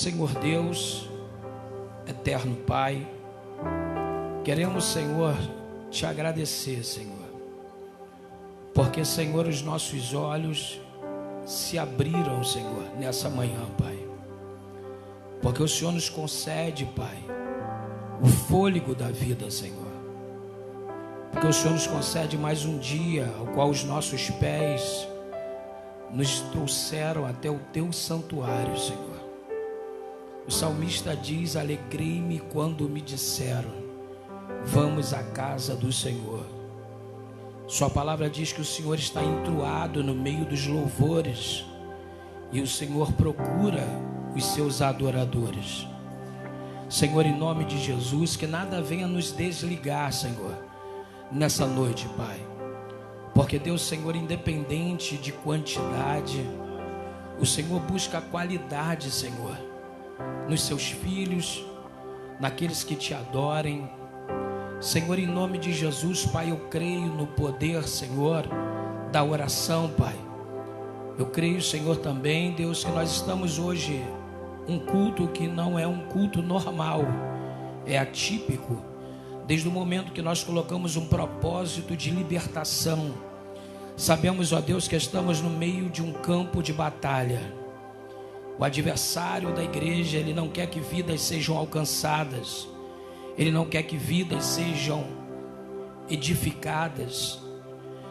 Senhor Deus, eterno Pai, queremos, Senhor, te agradecer, Senhor, porque, Senhor, os nossos olhos se abriram, Senhor, nessa manhã, Pai, porque o Senhor nos concede, Pai, o fôlego da vida, Senhor, porque o Senhor nos concede mais um dia ao qual os nossos pés nos trouxeram até o teu santuário, Senhor. O salmista diz: alegrei-me quando me disseram, vamos à casa do Senhor. Sua palavra diz que o Senhor está entoado no meio dos louvores, e o Senhor procura os seus adoradores. Senhor, em nome de Jesus, que nada venha nos desligar, Senhor, nessa noite, Pai, porque Deus, Senhor, independente de quantidade, o Senhor busca a qualidade, Senhor, nos seus filhos, naqueles que te adorem. Senhor, em nome de Jesus, Pai, eu creio no poder, Senhor, da oração, Pai. Eu creio, Senhor, também, Deus, que nós estamos hoje um culto que não é um culto normal, é atípico, desde o momento que nós colocamos um propósito de libertação. Sabemos, ó Deus, que estamos no meio de um campo de batalha. O adversário da igreja, ele não quer que vidas sejam alcançadas, ele não quer que vidas sejam edificadas.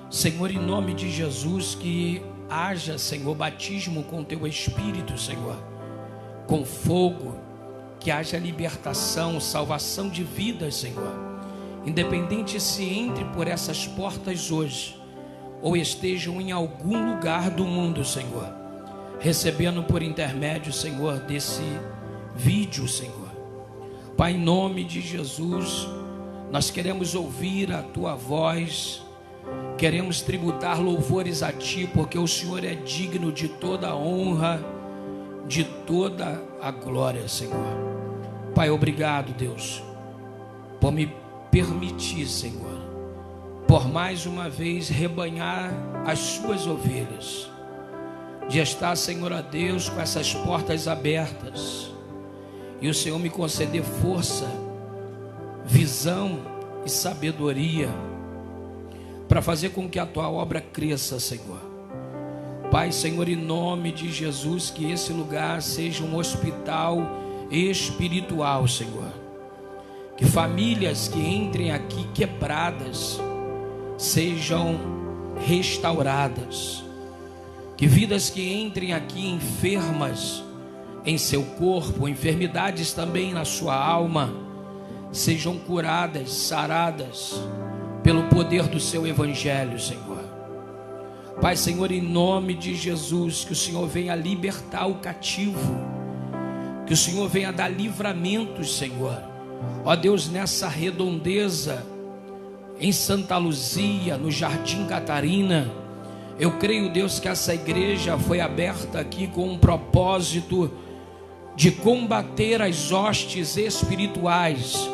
Senhor, em nome de Jesus, que haja, Senhor, batismo com teu Espírito, Senhor, com fogo, que haja libertação, salvação de vidas, Senhor, independente se entre por essas portas hoje ou estejam em algum lugar do mundo, Senhor, recebendo por intermédio, Senhor, desse vídeo, Senhor. Pai, em nome de Jesus, nós queremos ouvir a tua voz, queremos tributar louvores a ti, porque o Senhor é digno de toda a honra, de toda a glória, Senhor. Pai, obrigado, Deus, por me permitir, Senhor, por mais uma vez rebanhar as suas ovelhas, de estar, Senhor, a Deus, com essas portas abertas, e o Senhor me conceder força, visão e sabedoria para fazer com que a tua obra cresça, Senhor. Pai, Senhor, em nome de Jesus, que esse lugar seja um hospital espiritual, Senhor. Que famílias que entrem aqui quebradas sejam restauradas. Que vidas que entrem aqui enfermas em seu corpo, enfermidades também na sua alma, sejam curadas, saradas pelo poder do seu evangelho, Senhor. Pai, Senhor, em nome de Jesus, que o Senhor venha libertar o cativo, que o Senhor venha dar livramentos, Senhor. Ó Deus, nessa redondeza, em Santa Luzia, no Jardim Catarina, eu creio, Deus, que essa igreja foi aberta aqui com um propósito de combater as hostes espirituais,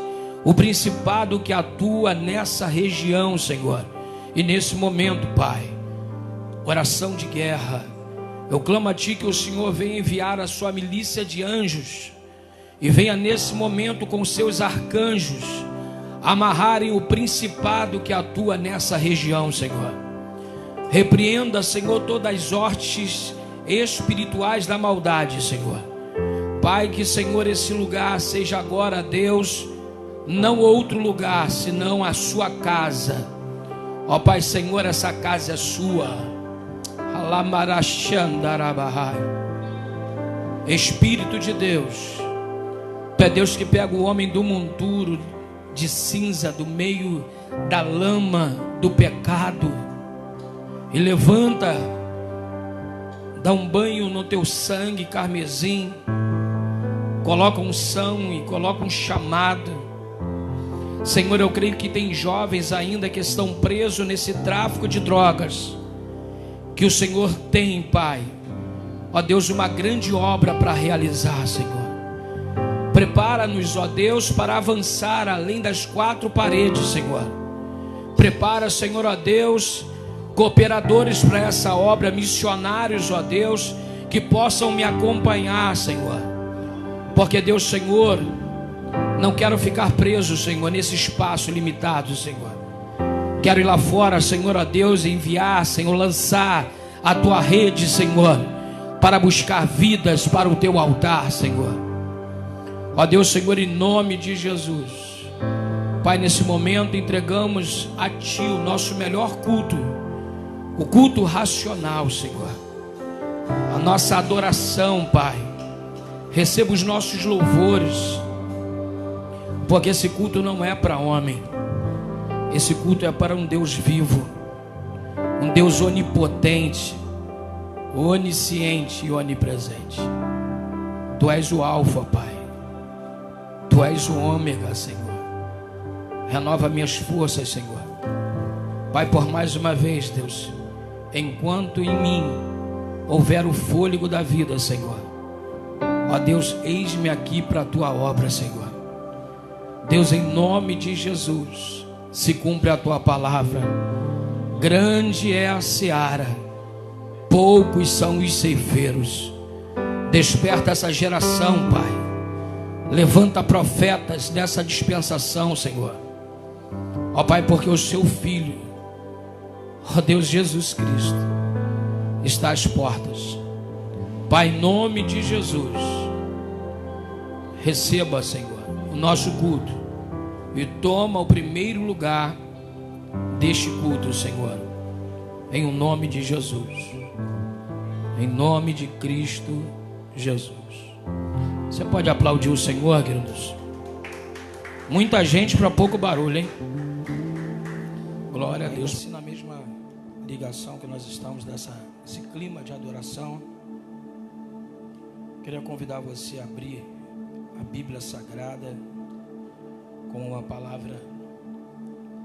o principado que atua nessa região, Senhor. E nesse momento, Pai, oração de guerra, eu clamo a Ti que o Senhor venha enviar a sua milícia de anjos e venha nesse momento com seus arcanjos amarrarem o principado que atua nessa região, Senhor. Repreenda, Senhor, todas as hostes espirituais da maldade, Senhor. Pai, que, Senhor, esse lugar seja agora, Deus, não outro lugar, senão a sua casa. Ó Pai, Senhor, essa casa é sua. Espírito de Deus, Tu é Deus que pega o homem do monturo de cinza, do meio da lama do pecado, e levanta, dá um banho no teu sangue carmesim, coloca unção e coloca um chamado. Senhor, eu creio que tem jovens ainda que estão presos nesse tráfico de drogas, que o Senhor tem, Pai, ó Deus, uma grande obra para realizar, Senhor. Prepara-nos, ó Deus, para avançar além das quatro paredes, Senhor. Prepara, Senhor, ó Deus, cooperadores para essa obra, missionários, ó Deus, que possam me acompanhar, Senhor. Porque Deus, Senhor, não quero ficar preso, Senhor, nesse espaço limitado, Senhor. Quero ir lá fora, Senhor, a Deus, enviar, Senhor, lançar a tua rede, Senhor, para buscar vidas para o teu altar, Senhor. Ó Deus, Senhor, em nome de Jesus, Pai, nesse momento entregamos a Ti o nosso melhor culto, o culto racional, Senhor, a nossa adoração, Pai. Receba os nossos louvores, porque esse culto não é para homem, esse culto é para um Deus vivo, um Deus onipotente, onisciente e onipresente. Tu és o Alfa, Pai. Tu és o Ômega, Senhor. Renova minhas forças, Senhor. Pai, por mais uma vez, Deus, enquanto em mim houver o fôlego da vida, Senhor, ó Deus, eis-me aqui para a tua obra, Senhor. Deus, em nome de Jesus, se cumpre a tua palavra. Grande é a seara, poucos são os ceifeiros. Desperta essa geração, Pai. Levanta profetas dessa dispensação, Senhor. Ó Pai, porque o seu Filho, ó Deus Jesus Cristo, está às portas. Pai, em nome de Jesus, receba, Senhor, o nosso culto e toma o primeiro lugar deste culto, Senhor, em o nome de Jesus, em nome de Cristo Jesus. Você pode aplaudir o Senhor, queridos? Muita gente para pouco barulho, hein? Glória a Deus. Na mesma ligação que nós estamos nesse clima de adoração, queria convidar você a abrir a Bíblia Sagrada com uma palavra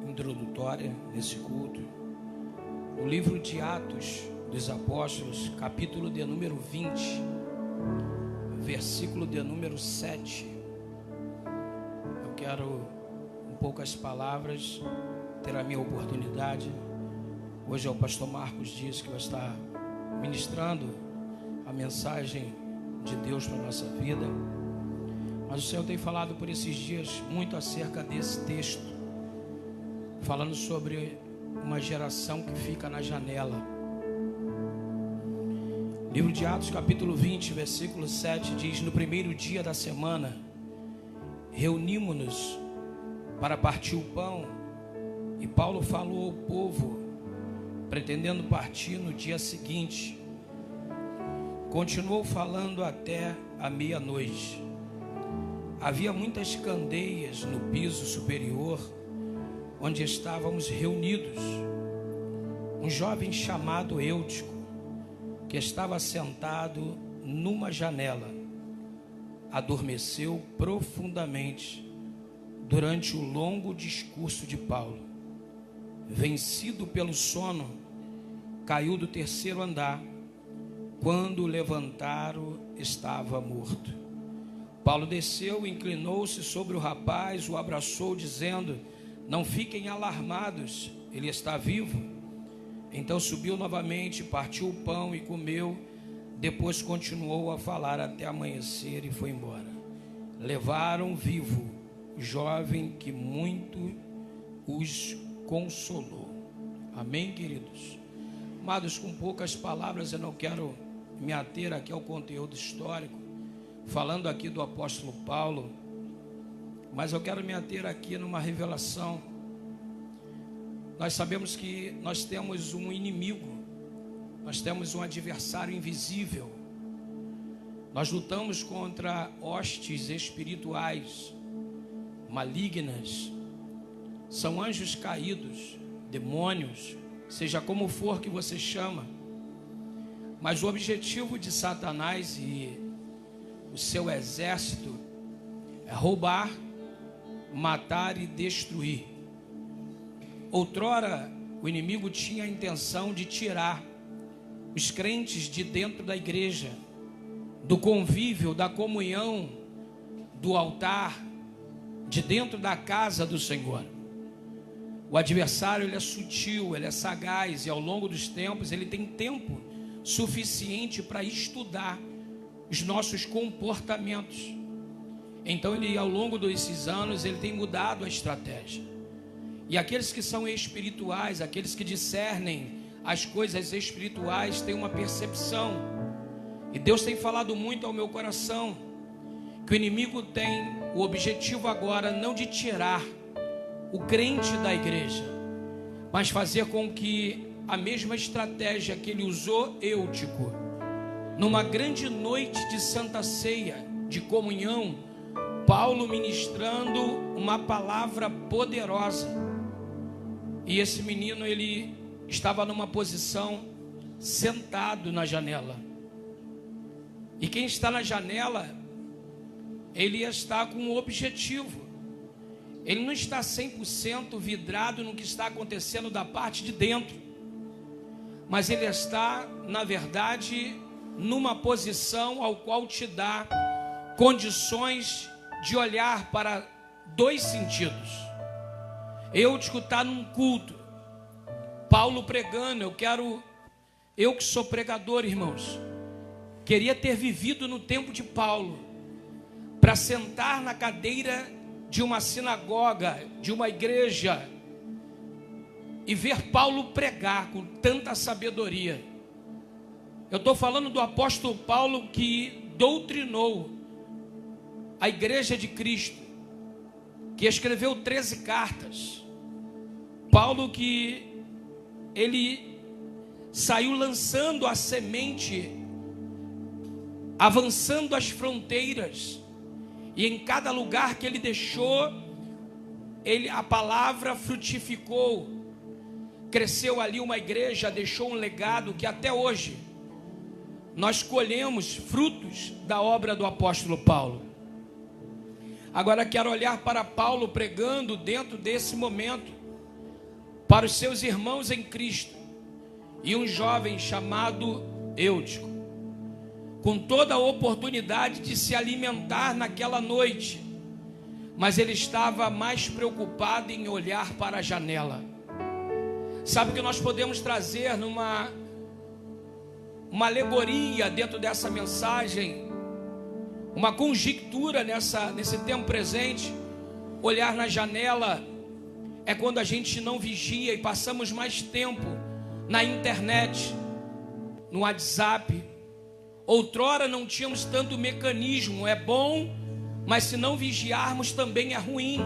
introdutória nesse culto. O livro de Atos dos Apóstolos, capítulo de número 20, versículo de número 7. Eu quero, em poucas palavras, ter a minha oportunidade. Hoje é o pastor Marcos Dias que vai estar ministrando a mensagem de Deus para a nossa vida. Mas o Senhor tem falado por esses dias muito acerca desse texto, falando sobre uma geração que fica na janela. Livro de Atos, capítulo 20, versículo 7 diz: no primeiro dia da semana, reunimos-nos para partir o pão, e Paulo falou ao povo, pretendendo partir no dia seguinte. Continuou falando até a meia-noite. Havia muitas candeias no piso superior, onde estávamos reunidos. Um jovem chamado Eutico, que estava sentado numa janela, adormeceu profundamente durante o longo discurso de Paulo. Vencido pelo sono, caiu do terceiro andar. Quando o levantaram, estava morto. Paulo desceu, inclinou-se sobre o rapaz, o abraçou, dizendo: não fiquem alarmados, ele está vivo. Então subiu novamente, partiu o pão e comeu. Depois continuou a falar até amanhecer e foi embora. Levaram vivo o jovem que muito os consolou. Amém, queridos? Amados, com poucas palavras, eu não quero me ater aqui ao conteúdo histórico, falando aqui do apóstolo Paulo, mas eu quero me ater aqui numa revelação. Nós sabemos que nós temos um inimigo, nós temos um adversário invisível. Nós lutamos contra hostes espirituais malignas, são anjos caídos, demônios, seja como for que você chama. Mas o objetivo de Satanás e o seu exército é roubar, matar e destruir. Outrora, o inimigo tinha a intenção de tirar os crentes de dentro da igreja, do convívio, da comunhão, do altar, de dentro da casa do Senhor. O adversário, ele é sutil, ele é sagaz, e ao longo dos tempos ele tem tempo suficiente para estudar os nossos comportamentos. Então ele, ao longo desses anos, ele tem mudado a estratégia. E aqueles que são espirituais, aqueles que discernem as coisas espirituais, têm uma percepção. E Deus tem falado muito ao meu coração, que o inimigo tem o objetivo agora não de tirar o crente da igreja, mas fazer com que a mesma estratégia que ele usou Eutico, numa grande noite de Santa Ceia, de comunhão, Paulo ministrando uma palavra poderosa, e esse menino, ele estava numa posição sentado na janela, e quem está na janela, ele está com um objetivo. Ele não está 100% vidrado no que está acontecendo da parte de dentro, mas ele está, na verdade, numa posição ao qual te dá condições de olhar para dois sentidos. Eutico está num culto, Paulo pregando. Eu que sou pregador, irmãos, queria ter vivido no tempo de Paulo, para sentar na cadeira de uma sinagoga, de uma igreja, e ver Paulo pregar com tanta sabedoria. Eu estou falando do apóstolo Paulo, que doutrinou a igreja de Cristo, que escreveu 13 cartas. Paulo, que ele saiu lançando a semente, avançando as fronteiras, e em cada lugar que ele deixou, a palavra frutificou, cresceu ali uma igreja, deixou um legado que até hoje nós colhemos frutos da obra do apóstolo Paulo. Agora quero olhar para Paulo pregando dentro desse momento, para os seus irmãos em Cristo, e um jovem chamado Eutico, com toda a oportunidade de se alimentar naquela noite, mas ele estava mais preocupado em olhar para a janela. Sabe o que nós podemos trazer numa alegoria dentro dessa mensagem, uma conjectura nesse tempo presente? Olhar na janela é quando a gente não vigia e passamos mais tempo na internet, no WhatsApp. Outrora não tínhamos tanto mecanismo, é bom, mas se não vigiarmos também é ruim.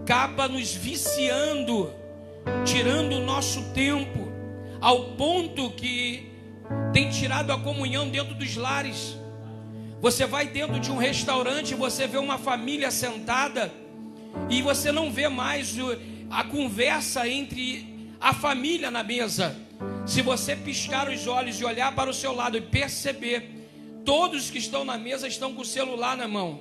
Acaba nos viciando, tirando o nosso tempo, ao ponto que tem tirado a comunhão dentro dos lares. Você vai dentro de um restaurante, você vê uma família sentada, e você não vê mais a conversa entre a família na mesa. Se você piscar os olhos e olhar para o seu lado e perceber, todos que estão na mesa estão com o celular na mão.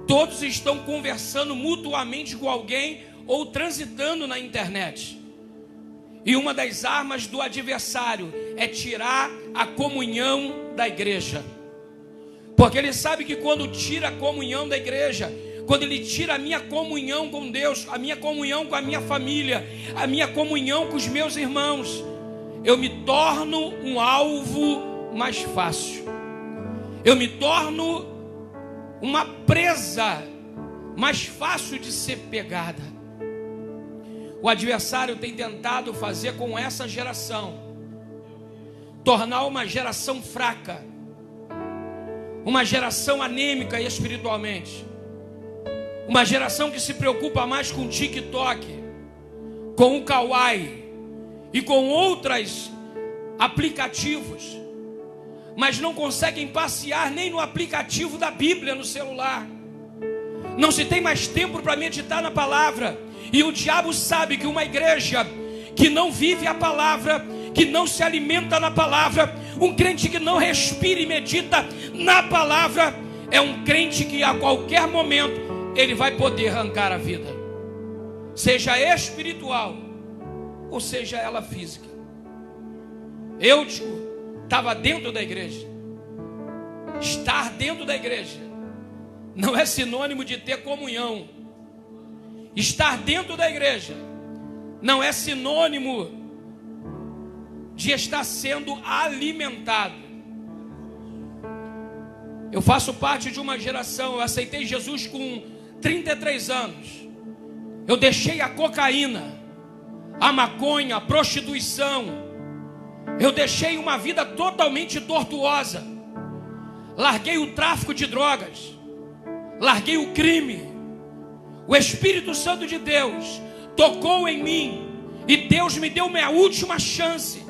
Todos estão conversando mutuamente com alguém ou transitando na internet. E uma das armas do adversário é tirar a comunhão da igreja. Porque ele sabe que quando tira a comunhão da igreja, quando ele tira a minha comunhão com Deus, a minha comunhão com a minha família, a minha comunhão com os meus irmãos, eu me torno um alvo mais fácil. Eu me torno uma presa mais fácil de ser pegada. O adversário tem tentado fazer com essa geração, tornar uma geração fraca, uma geração anêmica espiritualmente, uma geração que se preocupa mais com o TikTok, com o Kawaii e com outros aplicativos, mas não conseguem passear nem no aplicativo da Bíblia no celular. Não se tem mais tempo para meditar na palavra. E o diabo sabe que uma igreja que não vive a palavra, que não se alimenta na palavra, um crente que não respira e medita na palavra, é um crente que a qualquer momento ele vai poder arrancar a vida, seja espiritual ou seja ela física. Eutico estava dentro da igreja. Estar dentro da igreja não é sinônimo de ter comunhão. Estar dentro da igreja não é sinônimo de estar sendo alimentado. Eu faço parte de uma geração, eu aceitei Jesus com 33 anos. Eu deixei a cocaína, a maconha, a prostituição. Eu deixei uma vida totalmente tortuosa. Larguei o tráfico de drogas. Larguei o crime. O Espírito Santo de Deus tocou em mim. E Deus me deu minha última chance.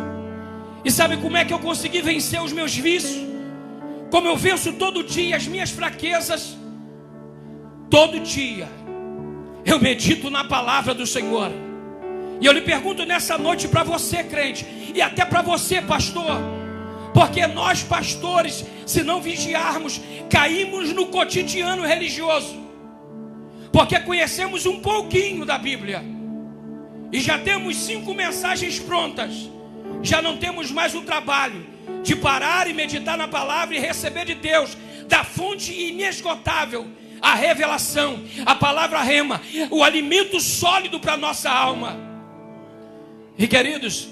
E sabe como é que eu consegui vencer os meus vícios? Como eu venço todo dia as minhas fraquezas? Todo dia eu medito na palavra do Senhor. E eu lhe pergunto nessa noite para você, crente, e até para você, pastor, porque nós, pastores, se não vigiarmos, caímos no cotidiano religioso, porque conhecemos um pouquinho da Bíblia e já temos 5 mensagens prontas. Já não temos mais o trabalho de parar e meditar na palavra e receber de Deus, da fonte inesgotável, a revelação, a palavra rema, o alimento sólido para a nossa alma. E queridos,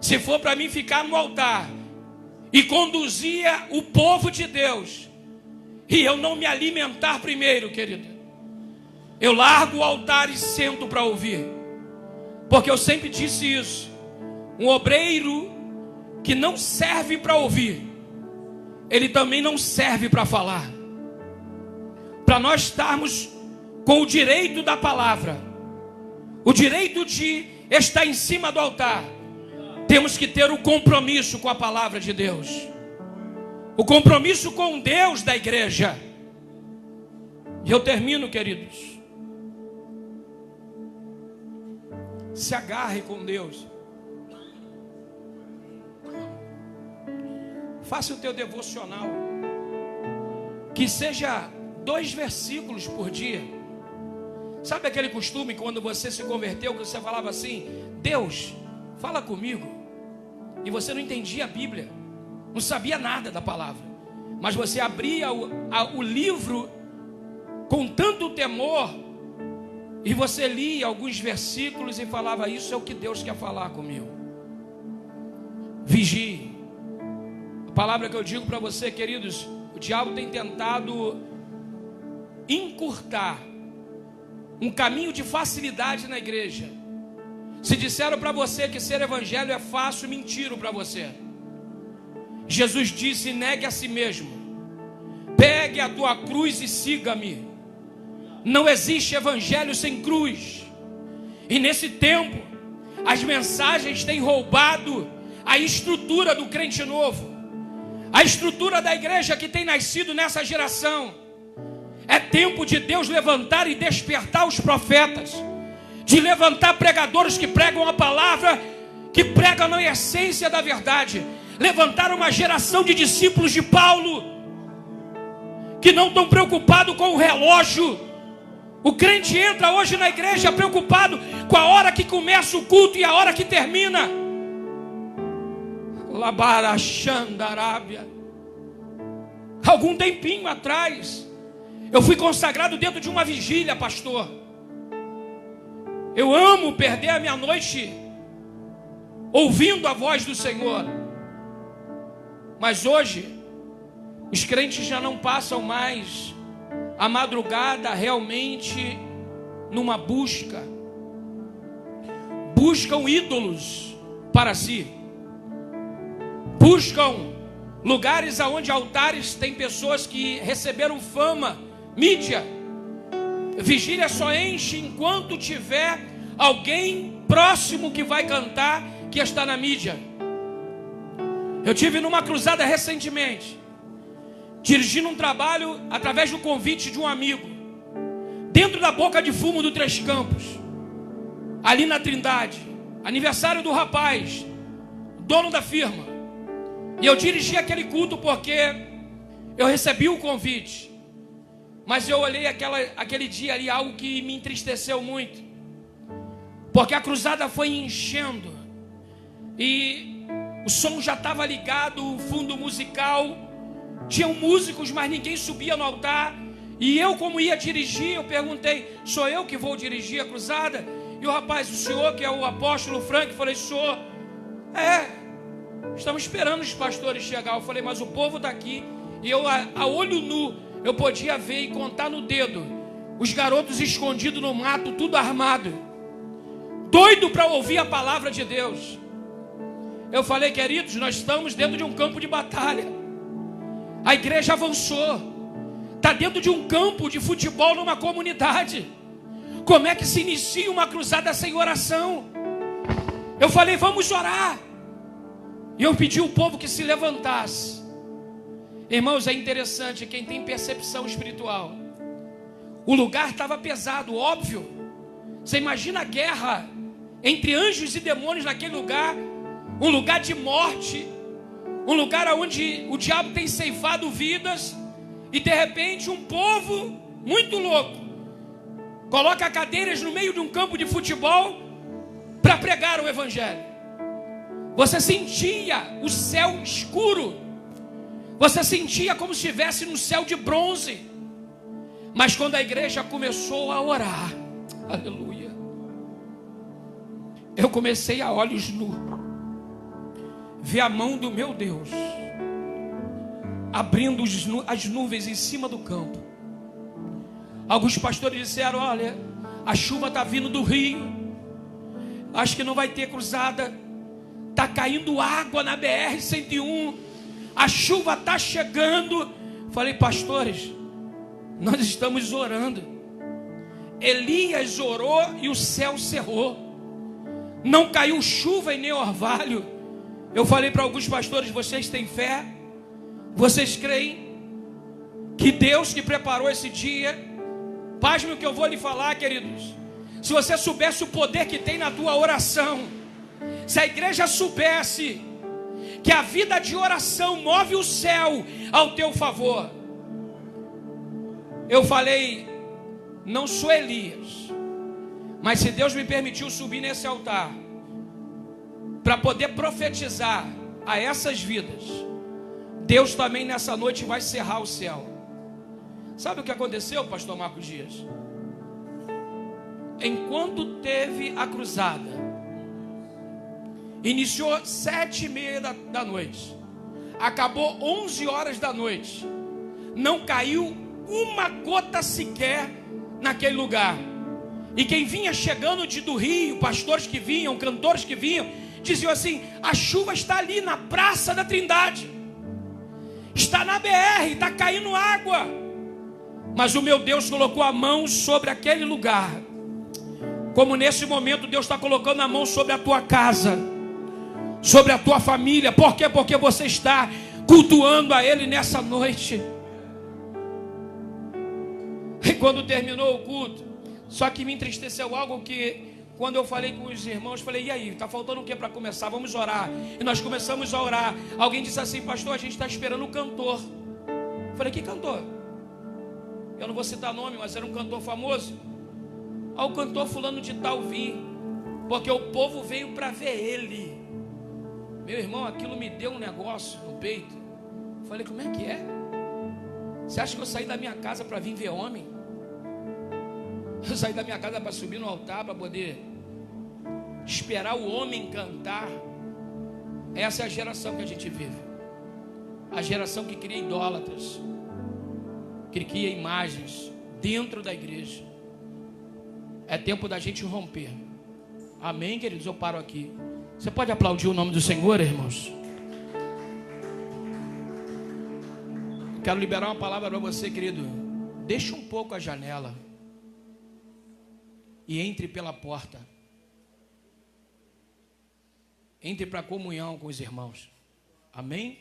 se for para mim ficar no altar e conduzir o povo de Deus, e eu não me alimentar primeiro, querido, eu largo o altar e sento para ouvir. Porque eu sempre disse isso: um obreiro que não serve para ouvir, ele também não serve para falar. Para nós estarmos com o direito da palavra, o direito de estar em cima do altar, temos que ter o compromisso com a palavra de Deus, o compromisso com Deus da igreja. E eu termino, queridos. Se agarre com Deus. Faça o teu devocional, que seja 2 versículos por dia. Sabe aquele costume quando você se converteu, que você falava assim: Deus, fala comigo, e você não entendia a Bíblia, não sabia nada da palavra, mas você abria o livro com tanto temor, e você lia alguns versículos e falava: isso é o que Deus quer falar comigo. Vigie. A palavra que eu digo para você, queridos, o diabo tem tentado encurtar um caminho de facilidade na igreja. Se disseram para você que ser evangelho é fácil, mentiram para você. Jesus disse: negue a si mesmo, pegue a tua cruz e siga-me. Não existe evangelho sem cruz. E nesse tempo, as mensagens têm roubado a estrutura do crente novo, a estrutura da igreja que tem nascido nessa geração. É tempo de Deus levantar e despertar os profetas, de levantar pregadores que pregam a palavra, que pregam na essência da verdade. Levantar uma geração de discípulos de Paulo, que não estão preocupados com o relógio. O crente entra hoje na igreja preocupado com a hora que começa o culto e a hora que termina. Labarachandarábia. Algum tempinho atrás, eu fui consagrado dentro de uma vigília, pastor. Eu amo perder a minha noite ouvindo a voz do Senhor. Mas hoje, os crentes já não passam mais a madrugada realmente numa busca. Buscam ídolos para si. Buscam lugares onde altares tem pessoas que receberam fama, mídia. Vigília só enche enquanto tiver alguém próximo que vai cantar, que está na mídia. Eu tive numa cruzada recentemente, dirigindo um trabalho através do convite de um amigo, dentro da boca de fumo do Três Campos, ali na Trindade, aniversário do rapaz, dono da firma. E eu dirigi aquele culto porque eu recebi o convite, mas eu olhei aquele dia ali, algo que me entristeceu muito, porque a cruzada foi enchendo, e o som já estava ligado, o fundo musical, tinham músicos, mas ninguém subia no altar. E eu, como ia dirigir, eu perguntei: sou eu que vou dirigir a cruzada? E o rapaz: o senhor que é o apóstolo Frank? Eu falei: sou. Estamos esperando os pastores chegar. Eu falei: mas o povo está aqui E eu, a olho nu, eu podia ver e contar no dedo os garotos escondidos no mato, tudo armado, doido para ouvir a palavra de Deus. Eu falei, queridos, nós estamos dentro de um campo de batalha. A igreja avançou. Está dentro de um campo de futebol numa comunidade. Como é que se inicia uma cruzada sem oração? Eu falei, vamos orar. E eu pedi ao povo que se levantasse. Irmãos, é interessante, quem tem percepção espiritual, o lugar estava pesado, óbvio. Você imagina a guerra entre anjos e demônios naquele lugar, um lugar de morte, um lugar onde o diabo tem ceifado vidas, e de repente um povo muito louco coloca cadeiras no meio de um campo de futebol para pregar o evangelho. Você sentia o céu escuro, você sentia como se estivesse no céu de bronze. Mas quando a igreja começou a orar, aleluia, eu comecei a olhos nus ver a mão do meu Deus abrindo as nuvens em cima do campo. Alguns pastores disseram, olha, a chuva está vindo do rio, acho que não vai ter cruzada, está caindo água na BR-101, a chuva está chegando. Falei, pastores, nós estamos orando. Elias orou e o céu cerrou, não caiu chuva e nem orvalho. Eu falei para alguns pastores, vocês têm fé? Vocês creem que Deus que preparou esse dia? Pasme o que eu vou lhe falar, queridos. Se você soubesse o poder que tem na tua oração, se a igreja soubesse que a vida de oração move o céu ao teu favor. Eu falei, não sou Elias, mas se Deus me permitiu subir nesse altar para poder profetizar a essas vidas, Deus também nessa noite vai cerrar o céu. Sabe o que aconteceu, pastor Marcos Dias? Enquanto teve a cruzada, iniciou 7:30 da noite, acabou 11 horas da noite, não caiu uma gota sequer naquele lugar. E quem vinha chegando do Rio, pastores que vinham, cantores que vinham, diziam assim, a chuva está ali na Praça da Trindade, está na BR, está caindo água. Mas o meu Deus colocou a mão sobre aquele lugar, como nesse momento Deus está colocando a mão sobre a tua casa, sobre a tua família. Por quê? Porque você está cultuando a Ele nessa noite. E quando terminou o culto, só que me entristeceu algo que, quando eu falei com os irmãos, falei, e aí, está faltando o que para começar? Vamos orar. E nós começamos a orar. Alguém disse assim, pastor, a gente está esperando o cantor. Eu falei, que cantor? Eu não vou citar nome, mas era um cantor famoso. Ao cantor fulano de tal vir, porque o povo veio para ver ele. Meu irmão, aquilo me deu um negócio no peito. Eu falei, como é que é? Você acha que eu saí da minha casa para vir ver homem? Eu saí da minha casa para subir no altar, para poder esperar o homem cantar. Essa é a geração que a gente vive. A geração que cria idólatras, que cria imagens dentro da igreja. É tempo da gente romper. Amém, queridos? Eu paro aqui. Você pode aplaudir o nome do Senhor, irmãos? Quero liberar uma palavra para você, querido. Deixe um pouco a janela e entre pela porta. Entre para a comunhão com os irmãos. Amém?